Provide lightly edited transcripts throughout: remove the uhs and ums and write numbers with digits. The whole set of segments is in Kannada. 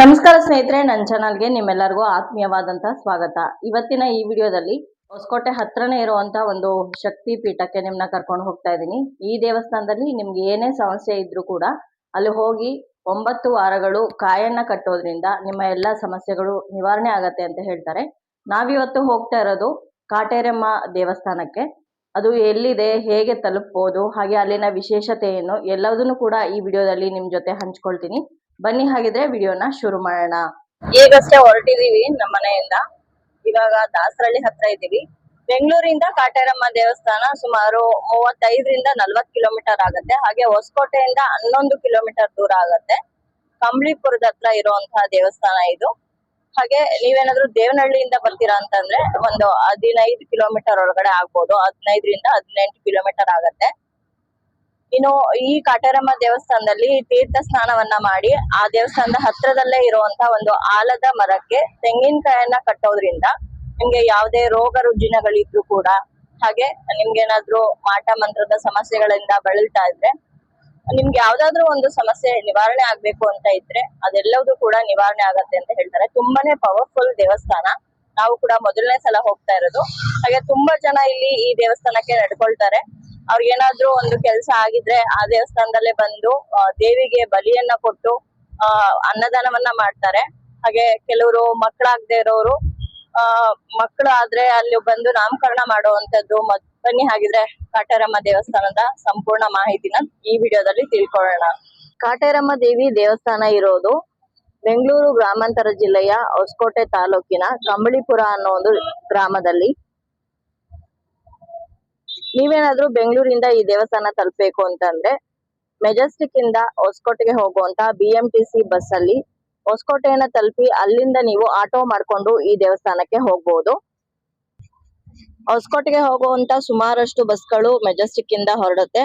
ನಮಸ್ಕಾರ ಸ್ನೇಹಿತರೆ, ನನ್ನ ಚಾನಲ್ಗೆ ನಿಮ್ಮೆಲ್ಲರಿಗೂ ಆತ್ಮೀಯವಾದಂಥ ಸ್ವಾಗತ. ಇವತ್ತಿನ ಈ ವಿಡಿಯೋದಲ್ಲಿ ಹೊಸಕೋಟೆ ಹತ್ರನೇ ಇರುವಂಥ ಒಂದು ಶಕ್ತಿ ಪೀಠಕ್ಕೆ ನಿಮ್ಮನ್ನ ಕರ್ಕೊಂಡು ಹೋಗ್ತಾ ಇದ್ದೀನಿ. ಈ ದೇವಸ್ಥಾನದಲ್ಲಿ ನಿಮ್ಗೆ ಏನೇ ಸಮಸ್ಯೆ ಇದ್ರೂ ಕೂಡ ಅಲ್ಲಿ ಹೋಗಿ 9 ವಾರಗಳು ಕಾಯನ್ನ ಕಟ್ಟೋದ್ರಿಂದ ನಿಮ್ಮ ಎಲ್ಲ ಸಮಸ್ಯೆಗಳು ನಿವಾರಣೆ ಆಗತ್ತೆ ಅಂತ ಹೇಳ್ತಾರೆ. ನಾವಿವತ್ತು ಹೋಗ್ತಾ ಇರೋದು ಕಾಟೇರಮ್ಮ ದೇವಸ್ಥಾನಕ್ಕೆ. ಅದು ಎಲ್ಲಿದೆ, ಹೇಗೆ ತಲುಪಬಹುದು, ಹಾಗೆ ಅಲ್ಲಿನ ವಿಶೇಷತೆ ಏನು ಎಲ್ಲದನ್ನು ಕೂಡ ಈ ವಿಡಿಯೋದಲ್ಲಿ ನಿಮ್ಮ ಜೊತೆ ಹಂಚ್ಕೊಳ್ತೀನಿ. ಬನ್ನಿ ಹಾಗಿದ್ರೆ ವಿಡಿಯೋನ ಶುರು ಮಾಡೋಣ. ಈಗಷ್ಟೇ ಹೊರಟಿದೀವಿ ನಮ್ಮ ಮನೆಯಿಂದ. ಇವಾಗ ದಾಸರಳ್ಳಿ ಹತ್ರ ಇದೀವಿ. ಬೆಂಗಳೂರಿಂದ ಕಾಟೇರಮ್ಮ ದೇವಸ್ಥಾನ ಸುಮಾರು 35ರಿಂದ 40 ಕಿಲೋಮೀಟರ್ ಆಗತ್ತೆ. ಹಾಗೆ ಹೊಸಕೋಟೆಯಿಂದ 11 ಕಿಲೋಮೀಟರ್ ದೂರ ಆಗತ್ತೆ. ಕಂಬಳಿಪುರದ ಹತ್ರ ಇರುವಂತಹ ದೇವಸ್ಥಾನ ಇದು. ಹಾಗೆ ನೀವೇನಾದ್ರೂ ದೇವನಹಳ್ಳಿಯಿಂದ ಬರ್ತೀರಾ ಅಂತಂದ್ರೆ ಒಂದು 15 ಕಿಲೋಮೀಟರ್ ಒಳಗಡೆ ಆಗ್ಬೋದು. 15ರಿಂದ 18 ಕಿಲೋಮೀಟರ್ ಆಗತ್ತೆ. ಇನ್ನು ಈ ಕಾಟೇರಮ್ಮ ದೇವಸ್ಥಾನದಲ್ಲಿ ತೀರ್ಥ ಸ್ನಾನವನ್ನ ಮಾಡಿ ಆ ದೇವಸ್ಥಾನದ ಹತ್ರದಲ್ಲೇ ಇರುವಂತ ಒಂದು ಆಲದ ಮರಕ್ಕೆ ತೆಂಗಿನಕಾಯನ್ನ ಕಟ್ಟೋದ್ರಿಂದ ನಿಮ್ಗೆ ಯಾವುದೇ ರೋಗ ರುಜಿನಗಳಿದ್ರು ಕೂಡ, ಹಾಗೆ ನಿಮ್ಗೇನಾದ್ರೂ ಮಾಟ ಮಂತ್ರದ ಸಮಸ್ಯೆಗಳಿಂದ ಬಳಲ್ತಾ ಇದ್ರೆ, ನಿಮ್ಗೆ ಯಾವ್ದಾದ್ರು ಒಂದು ಸಮಸ್ಯೆ ನಿವಾರಣೆ ಆಗ್ಬೇಕು ಅಂತ ಇದ್ರೆ ಅದೆಲ್ಲವೂ ಕೂಡ ನಿವಾರಣೆ ಆಗತ್ತೆ ಅಂತ ಹೇಳ್ತಾರೆ. ತುಂಬಾನೇ ಪವರ್ಫುಲ್ ದೇವಸ್ಥಾನ. ನಾವು ಕೂಡ ಮೊದಲನೇ ಸಲ ಹೋಗ್ತಾ ಇರೋದು. ಹಾಗೆ ತುಂಬಾ ಜನ ಇಲ್ಲಿ ಈ ದೇವಸ್ಥಾನಕ್ಕೆ ನಡ್ಕೊಳ್ತಾರೆ. ಅವ್ರಿಗೇನಾದ್ರೂ ಒಂದು ಕೆಲಸ ಆಗಿದ್ರೆ ಆ ದೇವಸ್ಥಾನದಲ್ಲೇ ಬಂದು ದೇವಿಗೆ ಬಲಿಯನ್ನ ಕೊಟ್ಟು ಅನ್ನದಾನವನ್ನ ಮಾಡ್ತಾರೆ. ಹಾಗೆ ಕೆಲವರು ಮಕ್ಕಳಾಗದೆ ಇರೋರು ಮಕ್ಕಳು ಆದ್ರೆ ಅಲ್ಲಿ ಬಂದು ನಾಮಕರಣ ಮಾಡುವಂತದ್ದು. ಬನ್ನಿ ಹಾಗಿದ್ರೆ ಕಾಟೇರಮ್ಮ ದೇವಸ್ಥಾನದ ಸಂಪೂರ್ಣ ಮಾಹಿತಿನ ಈ ವಿಡಿಯೋದಲ್ಲಿ ತಿಳ್ಕೊಳ್ಳೋಣ. ಕಾಟೇರಮ್ಮ ದೇವಿ ದೇವಸ್ಥಾನ ಇರೋದು ಬೆಂಗಳೂರು ಗ್ರಾಮಾಂತರ ಜಿಲ್ಲೆಯ ಹೊಸಕೋಟೆ ತಾಲೂಕಿನ ಕಂಬಳಿಪುರ ಅನ್ನೋ ಒಂದು ಗ್ರಾಮದಲ್ಲಿ. ನೀವೇನಾದ್ರೂ ಬೆಂಗಳೂರಿಂದ ಈ ದೇವಸ್ಥಾನ ತಲುಪಬೇಕು ಅಂತಂದ್ರೆ ಮೆಜೆಸ್ಟಿಕ್ ಇಂದ ಹೊಸಕೋಟೆಗೆ ಹೋಗುವಂತ BMTC ಬಸ್ ಅಲ್ಲಿ ಹೊಸಕೋಟೆಯನ್ನ ತಲುಪಿ ಅಲ್ಲಿಂದ ನೀವು ಆಟೋ ಮಾಡ್ಕೊಂಡು ಈ ದೇವಸ್ಥಾನಕ್ಕೆ ಹೋಗ್ಬೋದು. ಹೊಸಕೋಟೆಗೆ ಹೋಗುವಂತ ಸುಮಾರಷ್ಟು ಬಸ್ಗಳು ಮೆಜೆಸ್ಟಿಕ್ ಇಂದ ಹೊರಡುತ್ತೆ.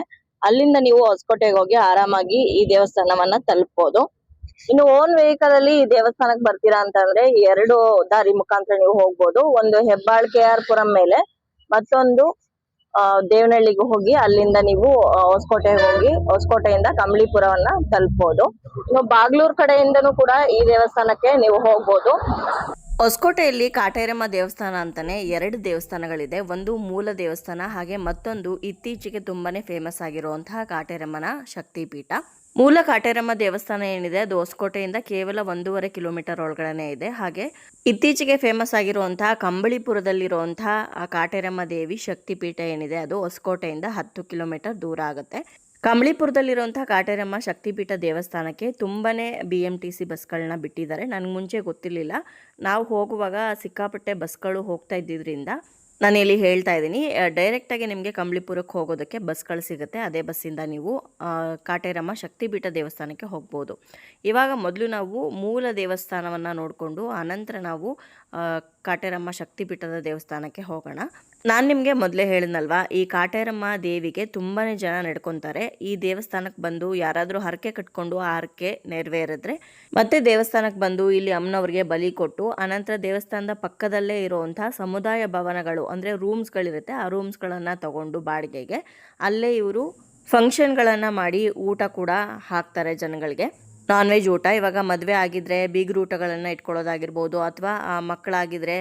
ಅಲ್ಲಿಂದ ನೀವು ಹೊಸಕೋಟೆಗೆ ಹೋಗಿ ಆರಾಮಾಗಿ ಈ ದೇವಸ್ಥಾನವನ್ನ ತಲುಪಬಹುದು. ಇನ್ನು ಓನ್ ವೆಹಿಕಲ್ ಅಲ್ಲಿ ಈ ದೇವಸ್ಥಾನಕ್ಕೆ ಬರ್ತೀರಾ ಅಂತಂದ್ರೆ 2 ದಾರಿ ಮುಖಾಂತರ ನೀವು ಹೋಗ್ಬೋದು. ಒಂದು ಹೆಬ್ಬಾಳ್ KR ಪುರಂ ಮೇಲೆ, ಮತ್ತೊಂದು ದೇವನಹಳ್ಳಿಗೆ ಹೋಗಿ ಅಲ್ಲಿಂದ ನೀವು ಹೊಸಕೋಟೆಗೆ ಹೋಗಿ ಹೊಸಕೋಟೆಯಿಂದ ಕಂಬಳಿಪುರವನ್ನ ತಲುಪಬಹುದು. ಇನ್ನು ಬಾಗ್ಲೂರ್ ಕಡೆಯಿಂದನೂ ಕೂಡ ಈ ದೇವಸ್ಥಾನಕ್ಕೆ ನೀವು ಹೋಗ್ಬೋದು. ಹೊಸಕೋಟೆಯಲ್ಲಿ ಕಾಟೇರಮ್ಮ ದೇವಸ್ಥಾನ ಅಂತಾನೆ 2 ದೇವಸ್ಥಾನಗಳಿದೆ. ಒಂದು ಮೂಲ ದೇವಸ್ಥಾನ, ಹಾಗೆ ಮತ್ತೊಂದು ಇತ್ತೀಚೆಗೆ ತುಂಬಾನೇ ಫೇಮಸ್ ಆಗಿರುವಂತಹ ಕಾಟೇರಮ್ಮನ ಶಕ್ತಿಪೀಠ. ಮೂಲ ಕಾಟೇರಮ್ಮ ದೇವಸ್ಥಾನ ಏನಿದೆ ಅದು ಹೊಸಕೋಟೆಯಿಂದ ಕೇವಲ 1.5 ಕಿಲೋಮೀಟರ್ ಒಳಗಡೆ ಇದೆ. ಹಾಗೆ ಇತ್ತೀಚೆಗೆ ಫೇಮಸ್ ಆಗಿರುವಂತಹ ಕಂಬಳಿಪುರದಲ್ಲಿರುವಂತಹ ಕಾಟೇರಮ್ಮ ದೇವಿ ಶಕ್ತಿಪೀಠ ಏನಿದೆ ಅದು ಹೊಸಕೋಟೆಯಿಂದ 10 ಕಿಲೋಮೀಟರ್ ದೂರ ಆಗುತ್ತೆ. ಕಂಬಳಿಪುರದಲ್ಲಿರುವಂತಹ ಕಾಟೇರಮ್ಮ ಶಕ್ತಿಪೀಠ ದೇವಸ್ಥಾನಕ್ಕೆ ತುಂಬಾನೇ BMTC ಬಸ್ಗಳನ್ನ ಬಿಟ್ಟಿದ್ದಾರೆ. ನನಗೆ ಮುಂಚೆ ಗೊತ್ತಿರಲಿಲ್ಲ. ನಾವು ಹೋಗುವಾಗ ಸಿಕ್ಕಾಪಟ್ಟೆ ಬಸ್ಗಳು ಹೋಗ್ತಾ ಇದ್ದಿದ್ರಿಂದ ನಾನು ಇಲ್ಲಿ ಹೇಳ್ತಾ ಇದ್ದೀನಿ. ಡೈರೆಕ್ಟಾಗಿ ನಿಮಗೆ ಕಂಬಳಿಪುರಕ್ಕೆ ಹೋಗೋದಕ್ಕೆ ಬಸ್ಗಳು ಸಿಗುತ್ತೆ. ಅದೇ ಬಸ್ಸಿಂದ ನೀವು ಕಾಟೇರಮ್ಮ ಶಕ್ತಿಪೀಠ ದೇವಸ್ಥಾನಕ್ಕೆ ಹೋಗ್ಬೋದು. ಇವಾಗ ಮೊದಲು ನಾವು ಮೂಲ ದೇವಸ್ಥಾನವನ್ನು ನೋಡಿಕೊಂಡು ಆನಂತರ ನಾವು ಕಾಟೇರಮ್ಮ ಶಕ್ತಿಪೀಠದ ದೇವಸ್ಥಾನಕ್ಕೆ ಹೋಗೋಣ. ನಾನು ನಿಮಗೆ ಮೊದಲೇ ಹೇಳಿದ್ನಲ್ವಾ, ಈ ಕಾಟೇರಮ್ಮ ದೇವಿಗೆ ತುಂಬಾ ಜನ ನಡ್ಕೊತಾರೆ. ಈ ದೇವಸ್ಥಾನಕ್ಕೆ ಬಂದು ಯಾರಾದರೂ ಹರಕೆ ಕಟ್ಕೊಂಡು ಆ ಹರಕೆ ನೆರವೇರಿದ್ರೆ ಮತ್ತೆ ದೇವಸ್ಥಾನಕ್ಕೆ ಬಂದು ಇಲ್ಲಿ ಅಮ್ಮನವ್ರಿಗೆ ಬಲಿ ಕೊಟ್ಟು ಅನಂತರ ದೇವಸ್ಥಾನದ ಪಕ್ಕದಲ್ಲೇ ಇರುವಂಥ ಸಮುದಾಯ ಭವನಗಳು ಅಂದರೆ ರೂಮ್ಸ್ಗಳಿರುತ್ತೆ, ಆ ರೂಮ್ಸ್ಗಳನ್ನು ತಗೊಂಡು ಬಾಡಿಗೆಗೆ ಅಲ್ಲೇ ಇವರು ಫಂಕ್ಷನ್ಗಳನ್ನು ಮಾಡಿ ಊಟ ಕೂಡ ಹಾಕ್ತಾರೆ ಜನಗಳಿಗೆ. ನಾನ್ ವೆಜ್ ಊಟ. ಇವಾಗ ಮದುವೆ ಆಗಿದ್ರೆ ಬೀಗರು ಊಟಗಳನ್ನು ಇಟ್ಕೊಳ್ಳೋದಾಗಿರ್ಬೋದು, ಅಥವಾ ಮಕ್ಕಳಾಗಿದ್ರೆ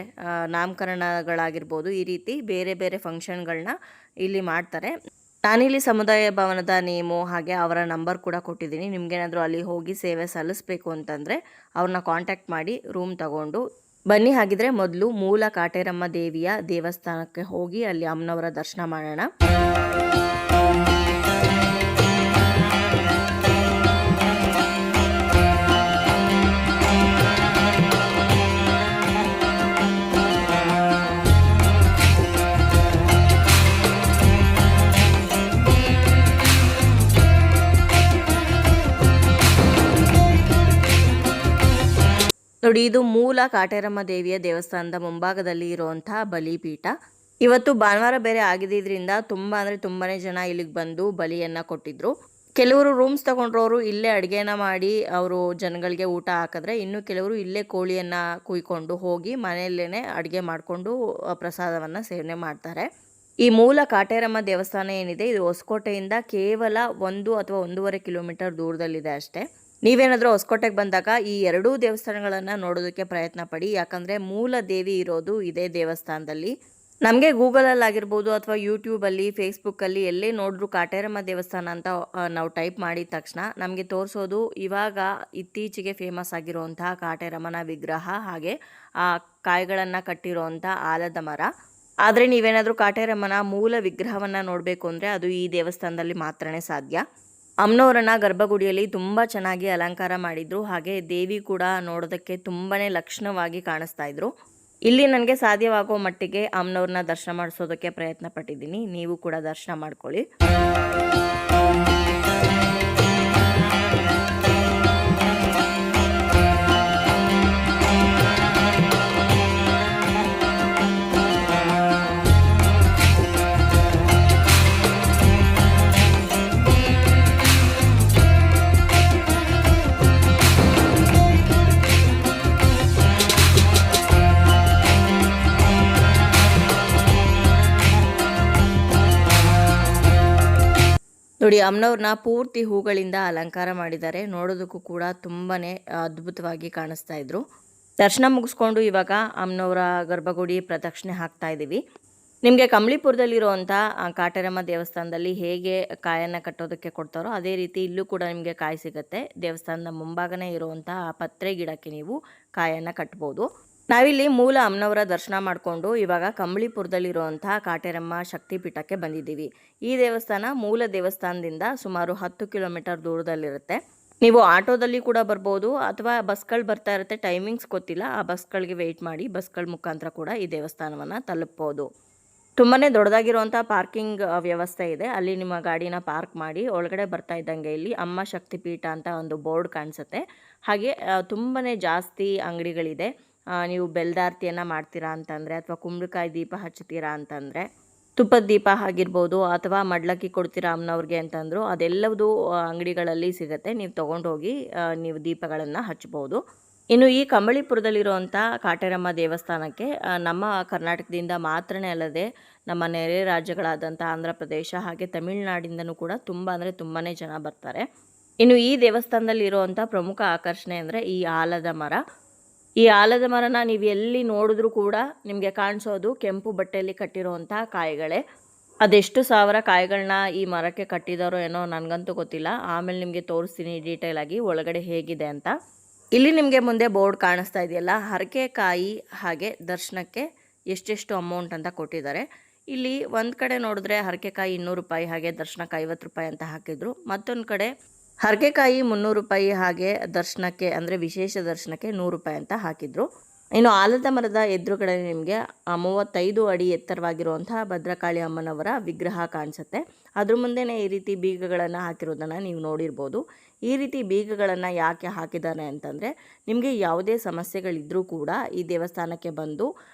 ನಾಮಕರಣಗಳಾಗಿರ್ಬೋದು, ಈ ರೀತಿ ಬೇರೆ ಬೇರೆ ಫಂಕ್ಷನ್ಗಳನ್ನ ಇಲ್ಲಿ ಮಾಡ್ತಾರೆ. ನಾನಿಲ್ಲಿ ಸಮುದಾಯ ಭವನದ ನೇಮು ಹಾಗೆ ಅವರ ನಂಬರ್ ಕೂಡ ಕೊಟ್ಟಿದ್ದೀನಿ. ನಿಮ್ಗೇನಾದರೂ ಅಲ್ಲಿ ಹೋಗಿ ಸೇವೆ ಸಲ್ಲಿಸಬೇಕು ಅಂತಂದರೆ ಅವ್ರನ್ನ ಕಾಂಟ್ಯಾಕ್ಟ್ ಮಾಡಿ ರೂಮ್ ತಗೊಂಡು ಬನ್ನಿ. ಹಾಗಿದ್ರೆ ಮೊದಲು ಮೂಲ ಕಾಟೇರಮ್ಮ ದೇವಿಯ ದೇವಸ್ಥಾನಕ್ಕೆ ಹೋಗಿ ಅಲ್ಲಿ ಅಮ್ಮನವರ ದರ್ಶನ ಮಾಡೋಣ. ನೋಡಿ, ಇದು ಮೂಲ ಕಾಟೇರಮ್ಮ ದೇವಿಯ ದೇವಸ್ಥಾನದ ಮುಂಭಾಗದಲ್ಲಿ ಇರುವಂತಹ ಬಲಿಪೀಠ. ಇವತ್ತು ಭಾನುವಾರ ಬೇರೆ ಆಗಿದ್ದರಿಂದ ತುಂಬಾ ಅಂದರೆ ತುಂಬಾನೇ ಜನ ಇಲ್ಲಿಗೆ ಬಂದು ಬಲಿಯನ್ನು ಕೊಟ್ಟಿದ್ರು. ಕೆಲವರು ರೂಮ್ಸ್ ತಗೊಂಡ್ರವರು ಇಲ್ಲೇ ಅಡುಗೆನ ಮಾಡಿ ಅವರು ಜನಗಳಿಗೆ ಊಟ ಹಾಕಿದ್ರೆ, ಇನ್ನು ಕೆಲವರು ಇಲ್ಲೇ ಕೋಳಿಯನ್ನು ಕುಯ್ಕೊಂಡು ಹೋಗಿ ಮನೆಯಲ್ಲೇ ಅಡುಗೆ ಮಾಡಿಕೊಂಡು ಪ್ರಸಾದವನ್ನು ಸೇವನೆ ಮಾಡ್ತಾರೆ. ಈ ಮೂಲ ಕಾಟೇರಮ್ಮ ದೇವಸ್ಥಾನ ಏನಿದೆ ಇದು ಹೊಸಕೋಟೆಯಿಂದ ಕೇವಲ 1 ಅಥವಾ 1.5 ಕಿಲೋಮೀಟರ್ ದೂರದಲ್ಲಿದೆ ಅಷ್ಟೇ. ನೀವೇನಾದರೂ ಹೊಸಕೋಟೆಗೆ ಬಂದಾಗ ಈ ಎರಡೂ ದೇವಸ್ಥಾನಗಳನ್ನು ನೋಡೋದಕ್ಕೆ ಪ್ರಯತ್ನ ಪಡಿ. ಯಾಕಂದರೆ ಮೂಲ ದೇವಿ ಇರೋದು ಇದೇ ದೇವಸ್ಥಾನದಲ್ಲಿ. ನಮಗೆ ಗೂಗಲಲ್ಲಿ ಆಗಿರ್ಬೋದು ಅಥವಾ ಯೂಟ್ಯೂಬಲ್ಲಿ, ಫೇಸ್ಬುಕ್ಕಲ್ಲಿ ಎಲ್ಲೇ ನೋಡಿದ್ರೂ ಕಾಟೇರಮ್ಮ ದೇವಸ್ಥಾನ ಅಂತ ನಾವು ಟೈಪ್ ಮಾಡಿದ ತಕ್ಷಣ ನಮಗೆ ತೋರಿಸೋದು ಇವಾಗ ಇತ್ತೀಚೆಗೆ ಫೇಮಸ್ ಆಗಿರುವಂತಹ ಕಾಟೇರಮ್ಮನ ವಿಗ್ರಹ, ಹಾಗೆ ಆ ಕಾಯಿಗಳನ್ನು ಕಟ್ಟಿರುವಂಥ ಆಲದ ಮರ. ಆದರೆ ನೀವೇನಾದರೂ ಕಾಟೇರಮ್ಮನ ಮೂಲ ವಿಗ್ರಹವನ್ನು ನೋಡಬೇಕು ಅಂದರೆ ಅದು ಈ ದೇವಸ್ಥಾನದಲ್ಲಿ ಮಾತ್ರನೇ ಸಾಧ್ಯ. ಅಮ್ಮನವರನ್ನ ಗರ್ಭಗುಡಿಯಲ್ಲಿ ತುಂಬ ಚೆನ್ನಾಗಿ ಅಲಂಕಾರ ಮಾಡಿದ್ರು, ಹಾಗೆ ದೇವಿ ಕೂಡ ನೋಡೋದಕ್ಕೆ ತುಂಬಾ ಲಕ್ಷಣವಾಗಿ ಕಾಣಿಸ್ತಾ ಇದ್ರು. ಇಲ್ಲಿ ನನಗೆ ಸಾಧ್ಯವಾಗೋ ಮಟ್ಟಿಗೆ ಅಮ್ಮನವ್ರನ್ನ ದರ್ಶನ ಮಾಡಿಸೋದಕ್ಕೆ ಪ್ರಯತ್ನ ಪಟ್ಟಿದ್ದೀನಿ. ನೀವು ಕೂಡ ದರ್ಶನ ಮಾಡ್ಕೊಳ್ಳಿ. ನೋಡಿ, ಅಮ್ಮನವ್ರನ್ನ ಪೂರ್ತಿ ಹೂಗಳಿಂದ ಅಲಂಕಾರ ಮಾಡಿದ್ದಾರೆ. ನೋಡೋದಕ್ಕೂ ಕೂಡ ತುಂಬಾ ಅದ್ಭುತವಾಗಿ ಕಾಣಿಸ್ತಾ ಇದ್ರು. ದರ್ಶನ ಮುಗಿಸ್ಕೊಂಡು ಇವಾಗ ಅಮ್ಮನವರ ಗರ್ಭಗುಡಿ ಪ್ರದಕ್ಷಿಣೆ ಹಾಕ್ತಾ ಇದ್ದೀವಿ. ನಿಮಗೆ ಕಂಬಳಿಪುರದಲ್ಲಿರುವಂಥ ಕಾಟೇರಮ್ಮ ದೇವಸ್ಥಾನದಲ್ಲಿ ಹೇಗೆ ಕಾಯನ್ನು ಕಟ್ಟೋದಕ್ಕೆ ಕೊಡ್ತಾರೋ ಅದೇ ರೀತಿ ಇಲ್ಲೂ ಕೂಡ ನಿಮಗೆ ಕಾಯಿ ಸಿಗುತ್ತೆ. ದೇವಸ್ಥಾನದ ಮುಂಭಾಗನೇ ಇರುವಂಥ ಪತ್ರೆ ಗಿಡಕ್ಕೆ ನೀವು ಕಾಯನ್ನು ಕಟ್ಬೋದು. ನಾವಿಲ್ಲಿ ಮೂಲ ಅಮ್ಮನವರ ದರ್ಶನ ಮಾಡಿಕೊಂಡು ಇವಾಗ ಕಂಬಳಿಪುರದಲ್ಲಿರುವಂಥ ಕಾಟೇರಮ್ಮ ಶಕ್ತಿಪೀಠಕ್ಕೆ ಬಂದಿದ್ದೀವಿ. ಈ ದೇವಸ್ಥಾನ ಮೂಲ ದೇವಸ್ಥಾನದಿಂದ ಸುಮಾರು 10 ಕಿಲೋಮೀಟರ್ ದೂರದಲ್ಲಿರುತ್ತೆ. ನೀವು ಆಟೋದಲ್ಲಿ ಕೂಡ ಬರ್ಬೋದು ಅಥವಾ ಬಸ್ಗಳು ಬರ್ತಾ ಇರುತ್ತೆ, ಟೈಮಿಂಗ್ಸ್ ಗೊತ್ತಿಲ್ಲ, ಆ ಬಸ್ಗಳಿಗೆ ವೆಯ್ಟ್ ಮಾಡಿ ಬಸ್ಗಳ ಮುಖಾಂತರ ಕೂಡ ಈ ದೇವಸ್ಥಾನವನ್ನು ತಲುಪ್ಬೋದು. ತುಂಬಾ ದೊಡ್ಡದಾಗಿರುವಂಥ ಪಾರ್ಕಿಂಗ್ ವ್ಯವಸ್ಥೆ ಇದೆ. ಅಲ್ಲಿ ನಿಮ್ಮ ಗಾಡಿನ ಪಾರ್ಕ್ ಮಾಡಿ ಒಳಗಡೆ ಬರ್ತಾ ಇದ್ದಂಗೆ ಇಲ್ಲಿ ಅಮ್ಮ ಶಕ್ತಿಪೀಠ ಅಂತ ಒಂದು ಬೋರ್ಡ್ ಕಾಣಿಸುತ್ತೆ. ಹಾಗೆ ತುಂಬಾ ಜಾಸ್ತಿ ಅಂಗಡಿಗಳಿದೆ. ನೀವು ಬೆಲ್ದಾರ್ತಿಯನ್ನು ಮಾಡ್ತೀರಾ ಅಂತಂದರೆ ಅಥವಾ ಕುಂಬಳಕಾಯಿ ದೀಪ ಹಚ್ತೀರಾ ಅಂತಂದರೆ, ತುಪ್ಪದ ದೀಪ ಆಗಿರ್ಬೋದು ಅಥವಾ ಮಡ್ಲಕ್ಕಿ ಕೊಡ್ತೀರಾ ಅಮ್ಮನವ್ರಿಗೆ ಅಂತಂದರು ಅದೆಲ್ಲವೂ ಅಂಗಡಿಗಳಲ್ಲಿ ಸಿಗುತ್ತೆ. ನೀವು ತೊಗೊಂಡೋಗಿ ನೀವು ದೀಪಗಳನ್ನು ಹಚ್ಬೋದು. ಇನ್ನು ಈ ಕಂಬಳಿಪುರದಲ್ಲಿರುವಂಥ ಕಾಟೇರಮ್ಮ ದೇವಸ್ಥಾನಕ್ಕೆ ನಮ್ಮ ಕರ್ನಾಟಕದಿಂದ ಮಾತ್ರನೇ ಅಲ್ಲದೆ ನಮ್ಮ ನೆರೆ ರಾಜ್ಯಗಳಾದಂಥ ಆಂಧ್ರ ಪ್ರದೇಶ ಹಾಗೆ ತಮಿಳುನಾಡಿಂದನೂ ಕೂಡ ತುಂಬಾ ಜನ ಬರ್ತಾರೆ. ಇನ್ನು ಈ ದೇವಸ್ಥಾನದಲ್ಲಿರುವಂಥ ಪ್ರಮುಖ ಆಕರ್ಷಣೆ ಅಂದರೆ ಈ ಆಲದ ಮರ. ಈ ಆಲದ ಮರನ ನೀವು ಎಲ್ಲಿ ನೋಡಿದ್ರೂ ಕೂಡ ನಿಮಗೆ ಕಾಣಿಸೋದು ಕೆಂಪು ಬಟ್ಟೆಯಲ್ಲಿ ಕಟ್ಟಿರುವಂಥ ಕಾಯಿಗಳೇ. ಅದೆಷ್ಟು ಸಾವಿರ ಕಾಯಿಗಳನ್ನ ಈ ಮರಕ್ಕೆ ಕಟ್ಟಿದಾರೋ ಏನೋ ನನಗಂತೂ ಗೊತ್ತಿಲ್ಲ. ಆಮೇಲೆ ನಿಮಗೆ ತೋರಿಸ್ತೀನಿ ಡೀಟೇಲ್ ಆಗಿ ಒಳಗಡೆ ಹೇಗಿದೆ ಅಂತ. ಇಲ್ಲಿ ನಿಮಗೆ ಮುಂದೆ ಬೋರ್ಡ್ ಕಾಣಿಸ್ತಾ ಇದೆಯಲ್ಲ, ಹರಕೆಕಾಯಿ ಹಾಗೆ ದರ್ಶನಕ್ಕೆ ಎಷ್ಟೆಷ್ಟು ಅಮೌಂಟ್ ಅಂತ ಕೊಟ್ಟಿದ್ದಾರೆ. ಇಲ್ಲಿ ಒಂದು ಕಡೆ ನೋಡಿದ್ರೆ ಹರಕೆಕಾಯಿ 200 ರೂಪಾಯಿ ಹಾಗೆ ದರ್ಶನಕ್ಕೆ 50 ರೂಪಾಯಿ ಅಂತ ಹಾಕಿದ್ರು. ಮತ್ತೊಂದು ಕಡೆ ಹರಕೆಕಾಯಿ 300 ರೂಪಾಯಿ ಹಾಗೆ ದರ್ಶನಕ್ಕೆ ಅಂದರೆ ವಿಶೇಷ ದರ್ಶನಕ್ಕೆ 100 ರೂಪಾಯಿ ಅಂತ ಹಾಕಿದ್ರು. ಇನ್ನು ಆಲದ ಮರದ ಎದುರುಗಡೆ ನಿಮಗೆ 35 ಅಡಿ ಎತ್ತರವಾಗಿರುವಂತಹ ಭದ್ರಕಾಳಿ ಅಮ್ಮನವರ ವಿಗ್ರಹ ಕಾಣಿಸುತ್ತೆ. ಅದ್ರ ಮುಂದೆನೇ ಈ ರೀತಿ ಬೀಗಗಳನ್ನು ಹಾಕಿರೋದನ್ನು ನೀವು ನೋಡಿರ್ಬೋದು. ಈ ರೀತಿ ಬೀಗಗಳನ್ನು ಯಾಕೆ ಹಾಕಿದ್ದಾರೆ ಅಂತಂದರೆ, ನಿಮಗೆ ಯಾವುದೇ ಸಮಸ್ಯೆಗಳಿದ್ದರೂ ಕೂಡ ಈ ದೇವಸ್ಥಾನಕ್ಕೆ ಬಂದು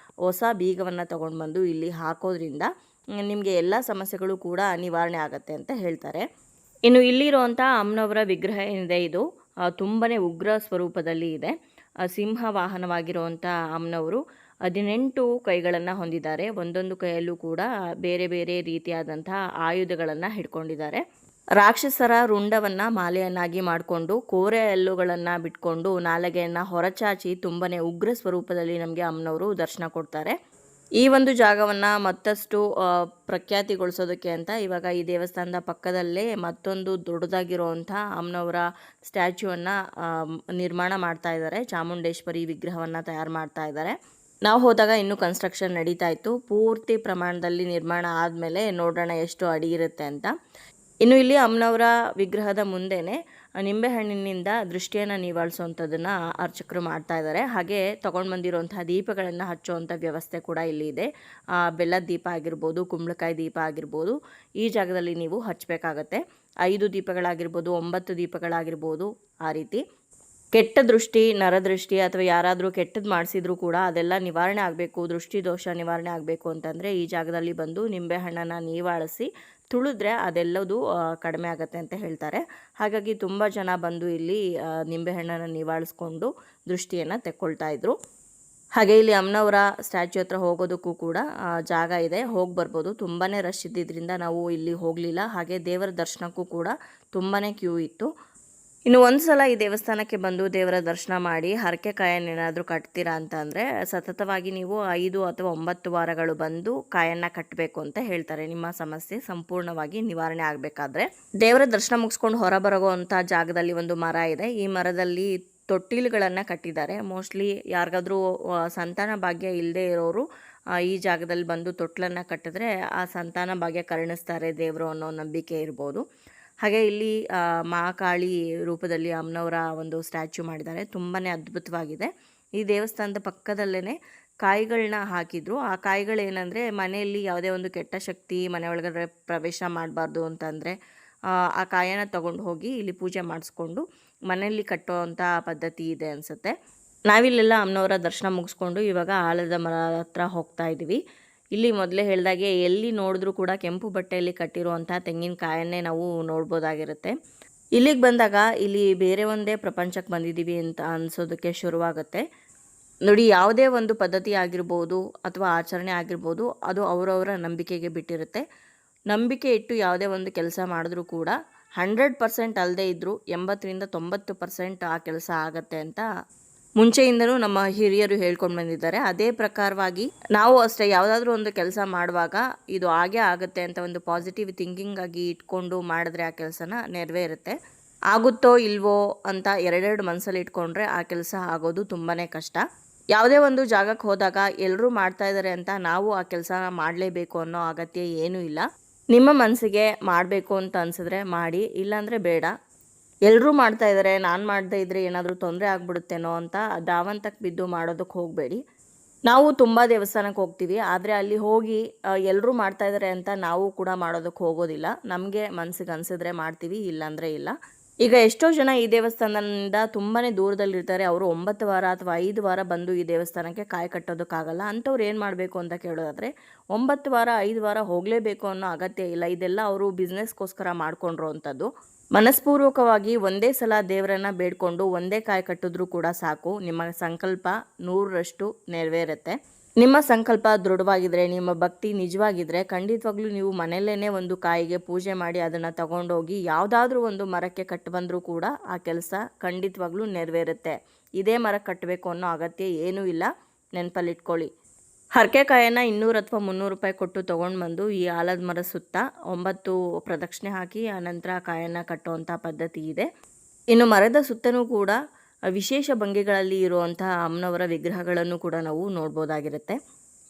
ಹೊಸ ಬೀಗವನ್ನು ತೊಗೊಂಡು ಬಂದು ಇಲ್ಲಿ ಹಾಕೋದ್ರಿಂದ ನಿಮಗೆ ಎಲ್ಲ ಸಮಸ್ಯೆಗಳು ಕೂಡ ನಿವಾರಣೆ ಆಗುತ್ತೆ ಅಂತ ಹೇಳ್ತಾರೆ. ಇನ್ನು ಇಲ್ಲಿರುವಂಥ ಅಮ್ಮನವರ ವಿಗ್ರಹ ಏನಿದೆ ಇದು ತುಂಬಾ ಉಗ್ರ ಸ್ವರೂಪದಲ್ಲಿ ಇದೆ. ಸಿಂಹ ವಾಹನವಾಗಿರುವಂಥ ಅಮ್ಮನವರು 18 ಕೈಗಳನ್ನು ಹೊಂದಿದ್ದಾರೆ. ಒಂದೊಂದು ಕೈಯಲ್ಲೂ ಕೂಡ ಬೇರೆ ಬೇರೆ ರೀತಿಯಾದಂಥ ಆಯುಧಗಳನ್ನು ಹಿಡ್ಕೊಂಡಿದ್ದಾರೆ. ರಾಕ್ಷಸರ ರುಂಡವನ್ನು ಮಾಲೆಯನ್ನಾಗಿ ಮಾಡಿಕೊಂಡು ಕೋರೆ ಹಲ್ಲುಗಳನ್ನು ಬಿಟ್ಕೊಂಡು ನಾಲಗೆಯನ್ನು ಹೊರಚಾಚಿ ತುಂಬಾ ಉಗ್ರ ಸ್ವರೂಪದಲ್ಲಿ ನಮಗೆ ಅಮ್ಮನವರು ದರ್ಶನ ಕೊಡ್ತಾರೆ. ಈ ಒಂದು ಜಾಗವನ್ನು ಮತ್ತಷ್ಟು ಪ್ರಖ್ಯಾತಿಗೊಳಿಸೋದಕ್ಕೆ ಅಂತ ಇವಾಗ ಈ ದೇವಸ್ಥಾನದ ಪಕ್ಕದಲ್ಲೇ ಮತ್ತೊಂದು ದೊಡ್ಡದಾಗಿರುವಂಥ ಅಮ್ಮನವರ ಸ್ಟ್ಯಾಚ್ಯೂವನ್ನು ನಿರ್ಮಾಣ ಮಾಡ್ತಾ ಇದ್ದಾರೆ. ಚಾಮುಂಡೇಶ್ವರಿ ವಿಗ್ರಹವನ್ನು ತಯಾರು ಮಾಡ್ತಾ ಇದ್ದಾರೆ. ನಾವು ಹೋದಾಗ ಇನ್ನೂ ಕನ್ಸ್ಟ್ರಕ್ಷನ್ ನಡೀತಾ ಇತ್ತು. ಪೂರ್ತಿ ಪ್ರಮಾಣದಲ್ಲಿ ನಿರ್ಮಾಣ ಆದಮೇಲೆ ನೋಡೋಣ ಎಷ್ಟು ಅಡಿ ಇರುತ್ತೆ ಅಂತ. ಇನ್ನು ಇಲ್ಲಿ ಅಮ್ಮನವರ ವಿಗ್ರಹದ ಮುಂದೆನೇ ನಿಂಬೆಹಣ್ಣಿನಿಂದ ದೃಷ್ಟಿಯನ್ನು ನಿವಾಳಿಸುವಂಥದ್ದನ್ನು ಅರ್ಚಕರು ಮಾಡ್ತಾ ಇದ್ದಾರೆ. ಹಾಗೆ ತೊಗೊಂಡು ಬಂದಿರುವಂತಹ ದೀಪಗಳನ್ನು ಹಚ್ಚುವಂಥ ವ್ಯವಸ್ಥೆ ಕೂಡ ಇಲ್ಲಿ ಇದೆ. ಬೆಲ್ಲದ ದೀಪ ಆಗಿರ್ಬೋದು, ಕುಂಬಳಕಾಯಿ ದೀಪ ಆಗಿರ್ಬೋದು, ಈ ಜಾಗದಲ್ಲಿ ನೀವು ಹಚ್ಚಬೇಕಾಗತ್ತೆ. 5 ದೀಪಗಳಾಗಿರ್ಬೋದು, 9 ದೀಪಗಳಾಗಿರ್ಬೋದು, ಆ ರೀತಿ. ಕೆಟ್ಟ ದೃಷ್ಟಿ, ನರದೃಷ್ಟಿ ಅಥವಾ ಯಾರಾದರೂ ಕೆಟ್ಟದ್ದು ಮಾಡಿಸಿದ್ರು ಕೂಡ ಅದೆಲ್ಲ ನಿವಾರಣೆ ಆಗಬೇಕು, ದೃಷ್ಟಿ ದೋಷ ನಿವಾರಣೆ ಆಗಬೇಕು ಅಂತಂದರೆ ಈ ಜಾಗದಲ್ಲಿ ಬಂದು ನಿಂಬೆಹಣ್ಣನ್ನು ನೀವಾಳಿಸಿ ತುಳಿದ್ರೆ ಅದೆಲ್ಲದು ಕಡಿಮೆ ಆಗುತ್ತೆ ಅಂತ ಹೇಳ್ತಾರೆ. ಹಾಗಾಗಿ ತುಂಬ ಜನ ಬಂದು ಇಲ್ಲಿ ನಿಂಬೆಹಣ್ಣನ್ನು ನಿವಾಳಿಸ್ಕೊಂಡು ದೃಷ್ಟಿಯನ್ನು ತೆಕ್ಕೊಳ್ತಾ ಇದ್ರು. ಹಾಗೆ ಇಲ್ಲಿ ಅಮ್ಮನವರ ಸ್ಟ್ಯಾಚ್ಯೂ ಹತ್ರ ಹೋಗೋದಕ್ಕೂ ಕೂಡ ಜಾಗ ಇದೆ, ಹೋಗಿ ಬರ್ಬೋದು. ತುಂಬಾ ರಶ್ ಇದ್ದಿದ್ದರಿಂದ ನಾವು ಇಲ್ಲಿ ಹೋಗಲಿಲ್ಲ. ಹಾಗೆ ದೇವರ ದರ್ಶನಕ್ಕೂ ಕೂಡ ತುಂಬಾ ಕ್ಯೂ ಇತ್ತು. ಇನ್ನು ಒಂದು ಸಲ ಈ ದೇವಸ್ಥಾನಕ್ಕೆ ಬಂದು ದೇವರ ದರ್ಶನ ಮಾಡಿ ಹರಕೆ ಕಾಯನ್ನೇನಾದರೂ ಕಟ್ತೀರಾ ಅಂತ ಅಂದರೆ ಸತತವಾಗಿ ನೀವು 5 ಅಥವಾ 9 ವಾರಗಳು ಬಂದು ಕಾಯನ್ನು ಕಟ್ಟಬೇಕು ಅಂತ ಹೇಳ್ತಾರೆ. ನಿಮ್ಮ ಸಮಸ್ಯೆ ಸಂಪೂರ್ಣವಾಗಿ ನಿವಾರಣೆ ಆಗಬೇಕಾದ್ರೆ ದೇವರ ದರ್ಶನ ಮುಗಿಸ್ಕೊಂಡು ಹೊರ ಬರೋವಂಥ ಜಾಗದಲ್ಲಿ ಒಂದು ಮರ ಇದೆ. ಈ ಮರದಲ್ಲಿ ತೊಟ್ಟಿಲುಗಳನ್ನು ಕಟ್ಟಿದ್ದಾರೆ. ಮೋಸ್ಟ್ಲಿ ಯಾರಿಗಾದ್ರೂ ಸಂತಾನ ಭಾಗ್ಯ ಇಲ್ಲದೆ ಇರೋರು ಈ ಜಾಗದಲ್ಲಿ ಬಂದು ತೊಟ್ಲನ್ನು ಕಟ್ಟಿದ್ರೆ ಆ ಸಂತಾನ ಭಾಗ್ಯ ಕರುಣಿಸ್ತಾರೆ ದೇವರು ಅನ್ನೋ ನಂಬಿಕೆ ಇರ್ಬೋದು. ಹಾಗೆ ಇಲ್ಲಿ ಮಹಾಕಾಳಿ ರೂಪದಲ್ಲಿ ಅಮ್ಮನವರ ಒಂದು ಸ್ಟ್ಯಾಚ್ಯೂ ಮಾಡಿದ್ದಾರೆ. ತುಂಬಾ ಅದ್ಭುತವಾಗಿದೆ. ಈ ದೇವಸ್ಥಾನದ ಪಕ್ಕದಲ್ಲೇ ಕಾಯಿಗಳನ್ನ ಹಾಕಿದ್ರು. ಆ ಕಾಯಿಗಳೇನೆಂದರೆ ಮನೆಯಲ್ಲಿ ಯಾವುದೇ ಒಂದು ಕೆಟ್ಟ ಶಕ್ತಿ ಮನೆ ಒಳಗಡೆ ಪ್ರವೇಶ ಮಾಡಬಾರ್ದು ಅಂತಂದರೆ ಆ ಕಾಯನ್ನು ತಗೊಂಡು ಹೋಗಿ ಇಲ್ಲಿ ಪೂಜೆ ಮಾಡಿಸ್ಕೊಂಡು ಮನೆಯಲ್ಲಿ ಕಟ್ಟುವಂಥ ಪದ್ಧತಿ ಇದೆ ಅನಿಸುತ್ತೆ. ನಾವಿಲ್ಲೆಲ್ಲ ಅಮ್ಮನವರ ದರ್ಶನ ಮುಗಿಸ್ಕೊಂಡು ಇವಾಗ ಆಲದ ಮರ ಹತ್ರ ಹೋಗ್ತಾ ಇದ್ದೀವಿ. ಇಲ್ಲಿ ಮೊದಲೇ ಹೇಳಿದಾಗೆ ಎಲ್ಲಿ ನೋಡಿದ್ರೂ ಕೂಡ ಕೆಂಪು ಬಟ್ಟೆಯಲ್ಲಿ ಕಟ್ಟಿರುವಂಥ ತೆಂಗಿನಕಾಯನ್ನೇ ನಾವು ನೋಡ್ಬೋದಾಗಿರುತ್ತೆ. ಇಲ್ಲಿಗೆ ಬಂದಾಗ ಇಲ್ಲಿ ಬೇರೆ ಒಂದೇ ಪ್ರಪಂಚಕ್ಕೆ ಬಂದಿದ್ದೀವಿ ಅಂತ ಅನಿಸೋದಕ್ಕೆ ಶುರುವಾಗುತ್ತೆ. ನೋಡಿ, ಯಾವುದೇ ಒಂದು ಪದ್ಧತಿ ಆಗಿರ್ಬೋದು ಅಥವಾ ಆಚರಣೆ ಆಗಿರ್ಬೋದು, ಅದು ಅವರವರ ನಂಬಿಕೆಗೆ ಬಿಟ್ಟಿರುತ್ತೆ. ನಂಬಿಕೆ ಇಟ್ಟು ಯಾವುದೇ ಒಂದು ಕೆಲಸ ಮಾಡಿದ್ರೂ ಕೂಡ 100% ಅಲ್ಲದೆ ಇದ್ದರೂ 80ರಿಂದ 90% ಆ ಕೆಲಸ ಆಗತ್ತೆ ಅಂತ ಮುಂಚೆಯಿಂದನೂ ನಮ್ಮ ಹಿರಿಯರು ಹೇಳ್ಕೊಂಡು ಬಂದಿದ್ದಾರೆ. ಅದೇ ಪ್ರಕಾರವಾಗಿ ನಾವು ಅಷ್ಟೇ ಯಾವುದಾದ್ರೂ ಒಂದು ಕೆಲಸ ಮಾಡುವಾಗ ಇದು ಆಗೇ ಆಗುತ್ತೆ ಅಂತ ಒಂದು ಪಾಸಿಟಿವ್ ಥಿಂಕಿಂಗ್ ಆಗಿ ಇಟ್ಕೊಂಡು ಮಾಡಿದ್ರೆ ಆ ಕೆಲಸನ ನೆರವೇರುತ್ತೆ. ಆಗುತ್ತೋ ಇಲ್ವೋ ಅಂತ ಎರಡೆರಡು ಮನಸ್ಸಲ್ಲಿ ಇಟ್ಕೊಂಡ್ರೆ ಆ ಕೆಲಸ ಆಗೋದು ತುಂಬಾ ಕಷ್ಟ. ಯಾವುದೇ ಒಂದು ಜಾಗಕ್ಕೆ ಹೋದಾಗ ಎಲ್ಲರೂ ಮಾಡ್ತಾ ಇದ್ದಾರೆ ಅಂತ ನಾವು ಆ ಕೆಲಸನ ಮಾಡಲೇಬೇಕು ಅನ್ನೋ ಅಗತ್ಯ ಏನೂ ಇಲ್ಲ. ನಿಮ್ಮ ಮನಸ್ಸಿಗೆ ಮಾಡಬೇಕು ಅಂತ ಅನಿಸಿದ್ರೆ ಮಾಡಿ, ಇಲ್ಲಾಂದರೆ ಬೇಡ. ಎಲ್ಲರೂ ಮಾಡ್ತಾ ಇದ್ದಾರೆ, ನಾನು ಮಾಡದೇ ಇದ್ದರೆ ಏನಾದರೂ ತೊಂದರೆ ಆಗ್ಬಿಡುತ್ತೇನೋ ಅಂತ ಧಾವಂತಕ್ಕೆ ಬಿದ್ದು ಮಾಡೋದಕ್ಕೆ ಹೋಗಬೇಡಿ. ನಾವು ತುಂಬ ದೇವಸ್ಥಾನಕ್ಕೆ ಹೋಗ್ತೀವಿ, ಆದರೆ ಅಲ್ಲಿ ಹೋಗಿ ಎಲ್ಲರೂ ಮಾಡ್ತಾ ಇದ್ದಾರೆ ಅಂತ ನಾವು ಕೂಡ ಮಾಡೋದಕ್ಕೆ ಹೋಗೋದಿಲ್ಲ. ನಮಗೆ ಮನಸ್ಸಿಗೆ ಅನಿಸಿದ್ರೆ ಮಾಡ್ತೀವಿ, ಇಲ್ಲಾಂದರೆ ಇಲ್ಲ. ಈಗ ಎಷ್ಟೋ ಜನ ಈ ದೇವಸ್ಥಾನದಿಂದ ತುಂಬಾ ದೂರದಲ್ಲಿರ್ತಾರೆ. ಅವರು 9 ವಾರ ಅಥವಾ 5 ವಾರ ಬಂದು ಈ ದೇವಸ್ಥಾನಕ್ಕೆ ಕಾಯಿ ಕಟ್ಟೋದಕ್ಕಾಗಲ್ಲ. ಅಂಥವ್ರು ಏನು ಮಾಡಬೇಕು ಅಂತ ಕೇಳೋದಾದರೆ 9 ವಾರ 5 ವಾರ ಹೋಗಲೇಬೇಕು ಅನ್ನೋ ಅಗತ್ಯ ಇಲ್ಲ. ಇದೆಲ್ಲ ಅವರು ಬಿಸ್ನೆಸ್ಗೋಸ್ಕರ ಮಾಡ್ಕೊಂಡಿರೋ ಅಂಥದ್ದು. ಮನಸ್ಪೂರ್ವಕವಾಗಿ ಒಂದೇ ಸಲ ದೇವರನ್ನ ಬೇಡ್ಕೊಂಡು ಒಂದೇ ಕಾಯಿ ಕಟ್ಟಿದ್ರೂ ಕೂಡ ಸಾಕು. ನಿಮ್ಮ ಸಂಕಲ್ಪ 100ರಷ್ಟು ನೆರವೇರುತ್ತೆ. ನಿಮ್ಮ ಸಂಕಲ್ಪ ದೃಢವಾಗಿದ್ದರೆ, ನಿಮ್ಮ ಭಕ್ತಿ ನಿಜವಾಗಿದ್ದರೆ ಖಂಡಿತವಾಗ್ಲೂ ನೀವು ಮನೆಯಲ್ಲೇ ಒಂದು ಕಾಯಿಗೆ ಪೂಜೆ ಮಾಡಿ ಅದನ್ನು ತಗೊಂಡೋಗಿ ಯಾವುದಾದ್ರೂ ಒಂದು ಮರಕ್ಕೆ ಕಟ್ಟು ಬಂದರೂ ಕೂಡ ಆ ಕೆಲಸ ಖಂಡಿತವಾಗ್ಲೂ ನೆರವೇರುತ್ತೆ. ಇದೇ ಮರ ಕಟ್ಟಬೇಕು ಅನ್ನೋ ಅಗತ್ಯ ಏನೂ ಇಲ್ಲ, ನೆನಪಲ್ಲಿಟ್ಕೊಳ್ಳಿ. ಹರಕೆಕಾಯನ್ನು 200 ಅಥವಾ 300 ರೂಪಾಯಿ ಕೊಟ್ಟು ತೊಗೊಂಡು ಬಂದು ಈ ಆಲದ ಮರ ಸುತ್ತ 9 ಪ್ರದಕ್ಷಿಣೆ ಹಾಕಿ ಆನಂತರ ಕಾಯನ್ನು ಕಟ್ಟುವಂಥ ಪದ್ಧತಿ ಇದೆ. ಇನ್ನು ಮರದ ಸುತ್ತಲೂ ಕೂಡ ವಿಶೇಷ ಭಂಗಿಗಳಲ್ಲಿ ಇರುವಂತಹ ಅಮ್ಮನವರ ವಿಗ್ರಹಗಳನ್ನು ಕೂಡ ನಾವು ನೋಡ್ಬೋದಾಗಿರುತ್ತೆ.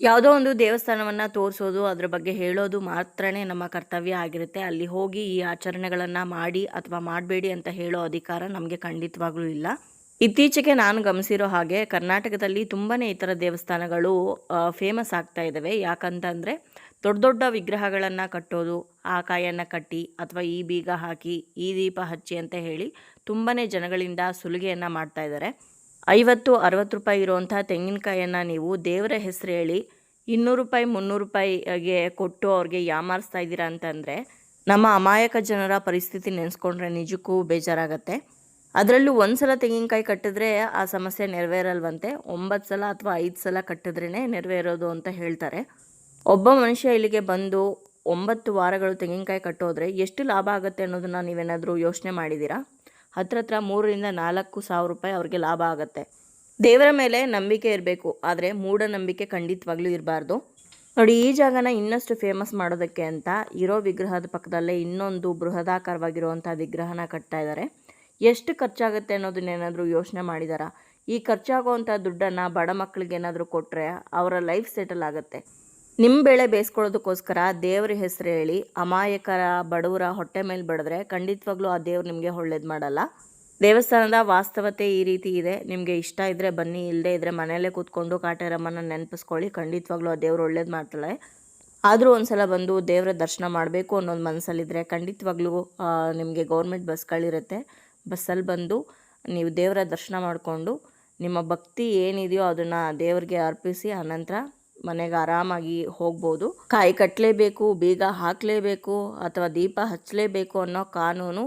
ಯಾವುದೋ ಒಂದು ದೇವಸ್ಥಾನವನ್ನು ತೋರಿಸೋದು, ಅದರ ಬಗ್ಗೆ ಹೇಳೋದು ಮಾತ್ರನೇ ನಮ್ಮ ಕರ್ತವ್ಯ ಆಗಿರುತ್ತೆ. ಅಲ್ಲಿ ಹೋಗಿ ಈ ಆಚರಣೆಗಳನ್ನು ಮಾಡಿ ಅಥವಾ ಮಾಡಬೇಡಿ ಅಂತ ಹೇಳೋ ಅಧಿಕಾರ ನಮಗೆ ಖಂಡಿತವಾಗ್ಲೂ ಇಲ್ಲ. ಇತ್ತೀಚೆಗೆ ನಾನು ಗಮನಿಸಿರೋ ಹಾಗೆ ಕರ್ನಾಟಕದಲ್ಲಿ ತುಂಬಾ ಈ ಥರ ದೇವಸ್ಥಾನಗಳು ಫೇಮಸ್ ಆಗ್ತಾ ಇದ್ದಾವೆ. ಯಾಕಂತಂದರೆ ದೊಡ್ಡ ದೊಡ್ಡ ವಿಗ್ರಹಗಳನ್ನು ಕಟ್ಟೋದು, ಆ ಕಾಯನ್ನು ಕಟ್ಟಿ ಅಥವಾ ಈ ಬೀಗ ಹಾಕಿ ಈ ದೀಪ ಹಚ್ಚಿ ಅಂತ ಹೇಳಿ ತುಂಬಾ ಜನಗಳಿಂದ ಸುಲಿಗೆಯನ್ನು ಮಾಡ್ತಾ ಇದ್ದಾರೆ. 50-60 ರೂಪಾಯಿ ಇರುವಂಥ ತೆಂಗಿನಕಾಯನ್ನು ನೀವು ದೇವರ ಹೆಸರು ಹೇಳಿ 200 ರೂಪಾಯಿ 300 ರೂಪಾಯಿಗೆ ಕೊಟ್ಟು ಅವ್ರಿಗೆ ಯಾಮಾರಿಸ್ತಾ ಇದ್ದೀರಾ ಅಂತಂದರೆ ನಮ್ಮ ಅಮಾಯಕ ಜನರ ಪರಿಸ್ಥಿತಿ ನೆನೆಸ್ಕೊಂಡ್ರೆ ನಿಜಕ್ಕೂ ಬೇಜಾರಾಗತ್ತೆ. ಅದರಲ್ಲೂ ಒಂದು ಸಲ ತೆಂಗಿನಕಾಯಿ ಕಟ್ಟಿದ್ರೆ ಆ ಸಮಸ್ಯೆ ನೆರವೇರಲ್ವಂತೆ. 9 ಸಲ ಅಥವಾ 5 ಸಲ ಕಟ್ಟಿದ್ರೇ ನೆರವೇರೋದು ಅಂತ ಹೇಳ್ತಾರೆ. ಒಬ್ಬ ಮನುಷ್ಯ ಇಲ್ಲಿಗೆ ಬಂದು 9 ವಾರಗಳು ತೆಂಗಿನಕಾಯಿ ಕಟ್ಟೋದ್ರೆ ಎಷ್ಟು ಲಾಭ ಆಗುತ್ತೆ ಅನ್ನೋದನ್ನು ನೀವೇನಾದರೂ ಯೋಚನೆ ಮಾಡಿದ್ದೀರಾ? ಹತ್ರ 3,000-4,000 ರೂಪಾಯಿ ಅವ್ರಿಗೆ ಲಾಭ ಆಗುತ್ತೆ. ದೇವರ ಮೇಲೆ ನಂಬಿಕೆ ಇರಬೇಕು, ಆದರೆ ಮೂಢನಂಬಿಕೆ ಖಂಡಿತವಾಗ್ಲೂ ಇರಬಾರ್ದು. ನೋಡಿ, ಈ ಜಾಗನ ಇನ್ನಷ್ಟು ಫೇಮಸ್ ಮಾಡೋದಕ್ಕೆ ಅಂತ ಇರೋ ವಿಗ್ರಹದ ಪಕ್ಕದಲ್ಲೇ ಇನ್ನೊಂದು ಬೃಹದಾಕಾರವಾಗಿರುವಂಥ ವಿಗ್ರಹನ ಕಟ್ತಾ ಇದ್ದಾರೆ. ಎಷ್ಟು ಖರ್ಚಾಗುತ್ತೆ ಅನ್ನೋದನ್ನೇನಾದರೂ ಯೋಚನೆ ಮಾಡಿದಾರಾ? ಈ ಖರ್ಚಾಗುವಂಥ ದುಡ್ಡನ್ನು ಬಡ ಮಕ್ಕಳಿಗೆ ಏನಾದರೂ ಕೊಟ್ಟರೆ ಅವರ ಲೈಫ್ ಸೆಟಲ್ ಆಗುತ್ತೆ. ನಿಮ್ಮ ಬೆಳೆ ಬೇಯಿಸ್ಕೊಳ್ಳೋದಕ್ಕೋಸ್ಕರ ದೇವ್ರ ಹೆಸರು ಹೇಳಿ ಅಮಾಯಕರ ಬಡವರ ಹೊಟ್ಟೆ ಮೇಲೆ ಬಡಿದ್ರೆ ಖಂಡಿತವಾಗ್ಲೂ ಆ ದೇವ್ರು ನಿಮಗೆ ಒಳ್ಳೇದು ಮಾಡಲ್ಲ. ದೇವಸ್ಥಾನದ ವಾಸ್ತವತೆ ಈ ರೀತಿ ಇದೆ. ನಿಮಗೆ ಇಷ್ಟ ಇದ್ದರೆ ಬನ್ನಿ, ಇಲ್ಲದೇ ಇದ್ದರೆ ಮನೆಯಲ್ಲೇ ಕೂತ್ಕೊಂಡು ಕಾಟೇರಮ್ಮನ ನೆನಪಿಸ್ಕೊಳ್ಳಿ. ಖಂಡಿತವಾಗ್ಲೂ ಆ ದೇವ್ರು ಒಳ್ಳೇದು ಮಾಡ್ತಾಳೆ. ಆದರೂ ಒಂದು ಸಲ ಬಂದು ದೇವರ ದರ್ಶನ ಮಾಡಬೇಕು ಅನ್ನೋದು ಮನಸ್ಸಲ್ಲಿದ್ದರೆ ಖಂಡಿತವಾಗ್ಲೂ ನಿಮಗೆ ಗೌರ್ಮೆಂಟ್ ಬಸ್ಗಳಿರುತ್ತೆ. ಬಸ್ಸಲ್ಲಿ ಬಂದು ನೀವು ದೇವರ ದರ್ಶನ ಮಾಡಿಕೊಂಡು ನಿಮ್ಮ ಭಕ್ತಿ ಏನಿದೆಯೋ ಅದನ್ನು ದೇವರಿಗೆ ಅರ್ಪಿಸಿ ಆನಂತರ ಮನೆಗೆ ಆರಾಮಾಗಿ ಹೋಗ್ಬೋದು. ಕಾಯಿ ಕಟ್ಟಲೇಬೇಕು, ಬೀಗ ಹಾಕಲೇಬೇಕು ಅಥವಾ ದೀಪ ಹಚ್ಚಲೇಬೇಕು ಅನ್ನೋ ಕಾನೂನು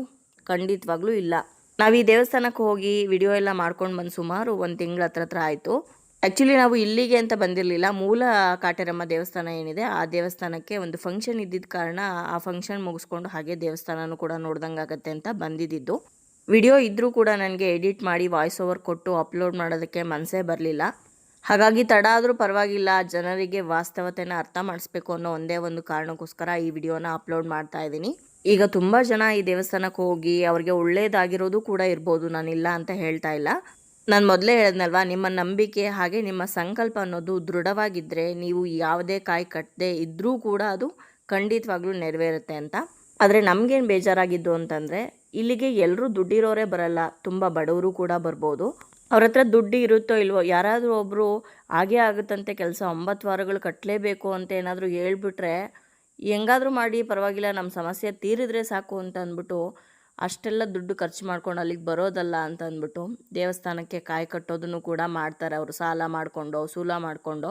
ಖಂಡಿತವಾಗ್ಲೂ ಇಲ್ಲ. ನಾವು ಈ ದೇವಸ್ಥಾನಕ್ಕೆ ಹೋಗಿ ವಿಡಿಯೋ ಎಲ್ಲ ಮಾಡ್ಕೊಂಡು ಬಂದು ಸುಮಾರು 1 ತಿಂಗಳ ಹತ್ರ ಆಯಿತು. ಆ್ಯಕ್ಚುಲಿ ನಾವು ಇಲ್ಲಿಗೆ ಅಂತ ಬಂದಿರಲಿಲ್ಲ. ಮೂಲ ಕಾಟೇರಮ್ಮ ದೇವಸ್ಥಾನ ಏನಿದೆ ಆ ದೇವಸ್ಥಾನಕ್ಕೆ ಒಂದು ಫಂಕ್ಷನ್ ಇದ್ದಿದ್ದ ಕಾರಣ ಆ ಫಂಕ್ಷನ್ ಮುಗಿಸ್ಕೊಂಡು ಹಾಗೆ ದೇವಸ್ಥಾನನೂ ಕೂಡ ನೋಡ್ದಂಗೆ ಆಗುತ್ತೆ ಅಂತ ಬಂದಿದ್ದು. ವಿಡಿಯೋ ಇದ್ದರೂ ಕೂಡ ನನಗೆ ಎಡಿಟ್ ಮಾಡಿ ವಾಯ್ಸ್ ಓವರ್ ಕೊಟ್ಟು ಅಪ್ಲೋಡ್ ಮಾಡೋದಕ್ಕೆ ಮನಸ್ಸೇ ಬರಲಿಲ್ಲ. ಹಾಗಾಗಿ ತಡ ಆದರೂ ಪರವಾಗಿಲ್ಲ, ಜನರಿಗೆ ವಾಸ್ತವತೆನ ಅರ್ಥ ಮಾಡಿಸ್ಬೇಕು ಅನ್ನೋ ಒಂದೇ ಒಂದು ಕಾರಣಕ್ಕೋಸ್ಕರ ಈ ವಿಡಿಯೋನ ಅಪ್ಲೋಡ್ ಮಾಡ್ತಾ ಇದ್ದೀನಿ. ಈಗ ತುಂಬ ಜನ ಈ ದೇವಸ್ಥಾನಕ್ಕೆ ಹೋಗಿ ಅವ್ರಿಗೆ ಒಳ್ಳೇದಾಗಿರೋದು ಕೂಡ ಇರ್ಬೋದು, ನಾನಿಲ್ಲ ಅಂತ ಹೇಳ್ತಾ ಇಲ್ಲ. ನಾನು ಮೊದಲೇ ಹೇಳಿದ್ನಲ್ವ, ನಿಮ್ಮ ನಂಬಿಕೆ ಹಾಗೆ ನಿಮ್ಮ ಸಂಕಲ್ಪ ಅನ್ನೋದು ದೃಢವಾಗಿದ್ದರೆ ನೀವು ಯಾವುದೇ ಕಾಯಿ ಕಟ್ಟದೆ ಇದ್ದರೂ ಕೂಡ ಅದು ಖಂಡಿತವಾಗ್ಲೂ ನೆರವೇರುತ್ತೆ ಅಂತ. ಆದರೆ ನಮಗೇನು ಬೇಜಾರಾಗಿದ್ದು ಅಂತಂದರೆ, ಇಲ್ಲಿಗೆ ಎಲ್ಲರೂ ದುಡ್ಡಿರೋರೇ ಬರಲ್ಲ, ತುಂಬ ಬಡವರು ಕೂಡ ಬರ್ಬೋದು. ಅವ್ರ ಹತ್ರ ದುಡ್ಡು ಇರುತ್ತೋ ಇಲ್ವೋ, ಯಾರಾದರೂ ಒಬ್ಬರು ಹಾಗೇ ಆಗುತ್ತಂತೆ ಕೆಲಸ 9 ವಾರಗಳು ಕಟ್ಟಲೇಬೇಕು ಅಂತ ಏನಾದರೂ ಹೇಳ್ಬಿಟ್ರೆ, ಹೆಂಗಾದರೂ ಮಾಡಿ ಪರವಾಗಿಲ್ಲ ನಮ್ಮ ಸಮಸ್ಯೆ ತೀರಿದ್ರೆ ಸಾಕು ಅಂತ ಅಂದ್ಬಿಟ್ಟು ಅಷ್ಟೆಲ್ಲ ದುಡ್ಡು ಖರ್ಚು ಮಾಡ್ಕೊಂಡು ಅಲ್ಲಿಗೆ ಬರೋದಲ್ಲ ಅಂತ ಅಂದ್ಬಿಟ್ಟು ದೇವಸ್ಥಾನಕ್ಕೆ ಕಾಯಿ ಕಟ್ಟೋದನ್ನು ಕೂಡ ಮಾಡ್ತಾರೆ. ಅವರು ಸಾಲ ಮಾಡಿಕೊಂಡು ಸೂಲ ಮಾಡಿಕೊಂಡು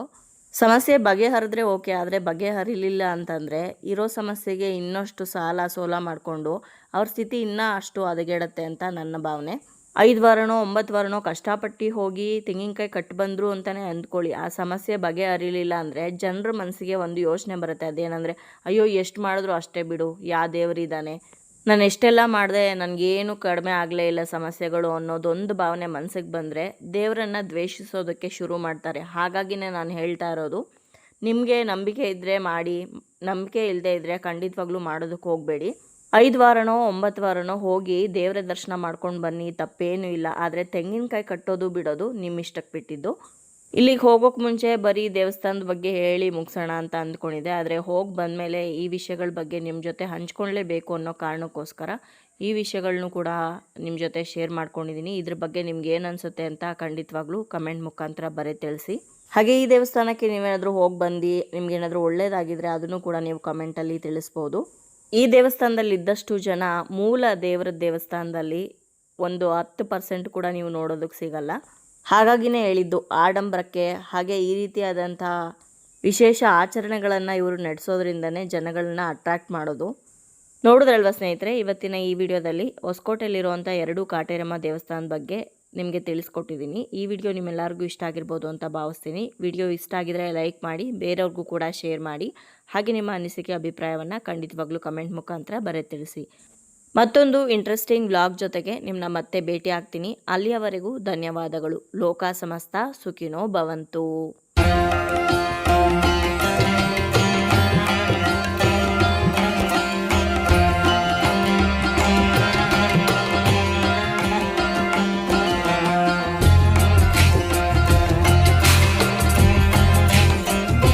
ಸಮಸ್ಯೆ ಬಗೆಹರಿದ್ರೆ ಓಕೆ, ಆದರೆ ಬಗೆಹರಿಲಿಲ್ಲ ಅಂತಂದರೆ ಇರೋ ಸಮಸ್ಯೆಗೆ ಇನ್ನಷ್ಟು ಸಾಲ ಸೋಲ ಮಾಡಿಕೊಂಡು ಅವ್ರ ಸ್ಥಿತಿ ಇನ್ನೂ ಅಷ್ಟು ಹದಗೆಡುತ್ತೆ ಅಂತ ನನ್ನ ಭಾವನೆ. 5 ವಾರನೋ 9 ವಾರನೋ ಕಷ್ಟಪಟ್ಟು ಹೋಗಿ ತೆಂಗಿನಕಾಯಿ ಕಟ್ಟಿ ಬಂದರು ಅಂತಲೇ ಅಂದ್ಕೊಳ್ಳಿ, ಆ ಸಮಸ್ಯೆ ಬಗೆಹರಿಲಿಲ್ಲ ಅಂದರೆ ಜನರ ಮನಸ್ಸಿಗೆ ಒಂದು ಯೋಚನೆ ಬರುತ್ತೆ. ಅದೇನೆಂದರೆ, ಅಯ್ಯೋ ಎಷ್ಟು ಮಾಡಿದ್ರು ಅಷ್ಟೇ ಬಿಡು, ಯಾವ ದೇವರಿದ್ದಾನೆ, ನಾನು ಎಷ್ಟೆಲ್ಲ ಮಾಡಿದೆ ನನಗೇನು ಕಡಿಮೆ ಆಗಲೇ ಇಲ್ಲ ಸಮಸ್ಯೆಗಳು ಅನ್ನೋದೊಂದು ಭಾವನೆ ಮನಸ್ಸಿಗೆ ಬಂದರೆ ದೇವರನ್ನು ದ್ವೇಷಿಸೋದಕ್ಕೆ ಶುರು ಮಾಡ್ತಾರೆ. ಹಾಗಾಗಿನೇ ನಾನು ಹೇಳ್ತಾ ಇರೋದು, ನಿಮಗೆ ನಂಬಿಕೆ ಇದ್ದರೆ ಮಾಡಿ, ನಂಬಿಕೆ ಇಲ್ಲದೆ ಇದ್ದರೆ ಖಂಡಿತವಾಗ್ಲೂ ಮಾಡೋದಕ್ಕೆ ಹೋಗಬೇಡಿ. 5 ವಾರನೋ 9 ವಾರನೋ ಹೋಗಿ ದೇವರ ದರ್ಶನ ಮಾಡ್ಕೊಂಡು ಬನ್ನಿ, ತಪ್ಪೇನೂ ಇಲ್ಲ. ಆದರೆ ತೆಂಗಿನಕಾಯಿ ಕಟ್ಟೋದು ಬಿಡೋದು ನಿಮ್ಮ ಇಷ್ಟಕ್ಕೆ ಬಿಟ್ಟಿದ್ದು. ಇಲ್ಲಿಗೆ ಹೋಗೋಕ್ಕೆ ಮುಂಚೆ ಬರೀ ದೇವಸ್ಥಾನದ ಬಗ್ಗೆ ಹೇಳಿ ಮುಗಿಸೋಣ ಅಂತ ಅಂದ್ಕೊಂಡಿದ್ದೆ, ಆದರೆ ಹೋಗಿ ಬಂದಮೇಲೆ ಈ ವಿಷಯಗಳ ಬಗ್ಗೆ ನಿಮ್ಮ ಜೊತೆ ಹಂಚ್ಕೊಳ್ಳೇಬೇಕು ಅನ್ನೋ ಕಾರಣಕ್ಕೋಸ್ಕರ ಈ ವಿಷಯಗಳನ್ನೂ ಕೂಡ ನಿಮ್ಮ ಜೊತೆ ಶೇರ್ ಮಾಡ್ಕೊಂಡಿದ್ದೀನಿ. ಇದ್ರ ಬಗ್ಗೆ ನಿಮ್ಗೆ ಏನು ಅನಿಸುತ್ತೆ ಅಂತ ಖಂಡಿತವಾಗ್ಲೂ ಕಮೆಂಟ್ ಮುಖಾಂತರ ಬರೀ ತಿಳಿಸಿ. ಹಾಗೆ ಈ ದೇವಸ್ಥಾನಕ್ಕೆ ನೀವೇನಾದರೂ ಹೋಗಿ ಬಂದು ನಿಮ್ಗೇನಾದರೂ ಒಳ್ಳೆಯದಾಗಿದ್ದರೆ ಅದನ್ನು ಕೂಡ ನೀವು ಕಮೆಂಟಲ್ಲಿ ತಿಳಿಸ್ಬೋದು. ಈ ದೇವಸ್ಥಾನದಲ್ಲಿ ಇದ್ದಷ್ಟು ಜನ ಮೂಲ ದೇವರ ದೇವಸ್ಥಾನದಲ್ಲಿ ಒಂದು 10% ಕೂಡ ನೀವು ನೋಡೋದಕ್ಕೆ ಸಿಗಲ್ಲ. ಹಾಗಾಗಿನೇ ಹೇಳಿದ್ದು, ಆಡಂಬರಕ್ಕೆ ಹಾಗೆ ಈ ರೀತಿಯಾದಂಥ ವಿಶೇಷ ಆಚರಣೆಗಳನ್ನು ಇವರು ನಡೆಸೋದ್ರಿಂದನೇ ಜನಗಳನ್ನ ಅಟ್ರಾಕ್ಟ್ ಮಾಡೋದು. ನೋಡಿದ್ರಲ್ವ ಸ್ನೇಹಿತರೆ, ಇವತ್ತಿನ ಈ ವಿಡಿಯೋದಲ್ಲಿ ಹೊಸಕೋಟೆಯಲ್ಲಿರುವಂಥ 2 ಕಾಟೇರಮ್ಮ ದೇವಸ್ಥಾನದ ಬಗ್ಗೆ ನಿಮಗೆ ತಿಳಿಸ್ಕೊಟ್ಟಿದ್ದೀನಿ. ಈ ವಿಡಿಯೋ ನಿಮ್ಮೆಲ್ಲರಿಗೂ ಇಷ್ಟ ಆಗಿರ್ಬೋದು ಅಂತ ಭಾವಿಸ್ತೀನಿ. ವಿಡಿಯೋ ಇಷ್ಟ ಆಗಿದರೆ ಲೈಕ್ ಮಾಡಿ, ಬೇರೆಯವ್ರಿಗೂ ಕೂಡ ಶೇರ್ ಮಾಡಿ. ಹಾಗೆ ನಿಮ್ಮ ಅನಿಸಿಕೆ ಅಭಿಪ್ರಾಯವನ್ನು ಖಂಡಿತವಾಗ್ಲೂ ಕಮೆಂಟ್ ಮುಖಾಂತರ ಬರೆದು ತಿಳಿಸಿ. ಮತ್ತೊಂದು ಇಂಟ್ರೆಸ್ಟಿಂಗ್ ವ್ಲಾಗ್ ಜೊತೆಗೆ ನಿಮ್ಮನ್ನ ಮತ್ತೆ ಭೇಟಿ ಆಗ್ತೀನಿ. ಅಲ್ಲಿಯವರೆಗೂ ಧನ್ಯವಾದಗಳು. ಲೋಕ ಸಮಸ್ತ ಸುಖಿನೋ ಭವಂತು.